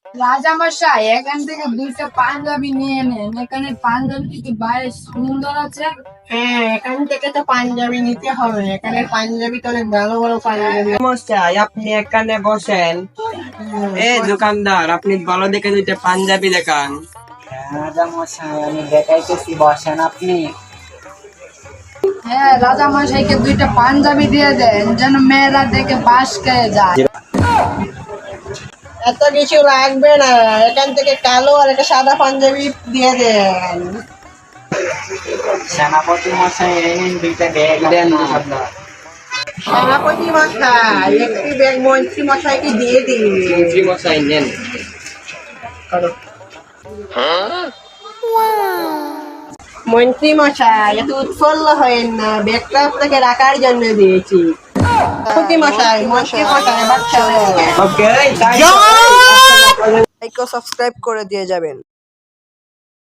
রাজামশাই, এখান থেকে দুইটা পাঞ্জাবি নিয়ে নেন। এখানে পাঞ্জাবি কি বাইরে সুন্দর আছে? হ্যাঁ, এখান থেকে তো পাঞ্জাবি নিতে হবে। এখানে পাঞ্জাবি তো অনেক ভালো ভালো পাঞ্জাবি। মশাই আপনি এখানে বসেন। এই দোকানদার, আপনি ভালো দেখে দুইটা পাঞ্জাবি দেখান। রাজামশাই আমি দেখাইতেছি, বসেন আপনি। হ্যাঁ, রাজামশাইকে দুইটা পাঞ্জাবি দিয়ে দেন, যেন মেয়েরা দেখে বাস খেয়ে যায়। এত কিছু লাগবে না, এখান থেকে কালো আর একটা সাদা পাঞ্জাবি দিয়ে দেন। সেনাপতি মশাই এই নিন দুইটা ব্যাগ দেন আপনার। সেনাপতি মশাই একটি ব্যাগ মন্ত্রী মশাইকে দিয়ে দিন। মন্ত্রী মশাই নেন। মন্ত্রী মশাই এত উৎফুল্ল হয়েন না, ব্যাগটা আপনাকে রাখার জন্য দিয়েছি। সেনাপতি মশাই, মন্ত্রী মশাই বাচ্চা ওকে, লাইক ও সাবস্ক্রাইব করে দিয়ে যাবেন।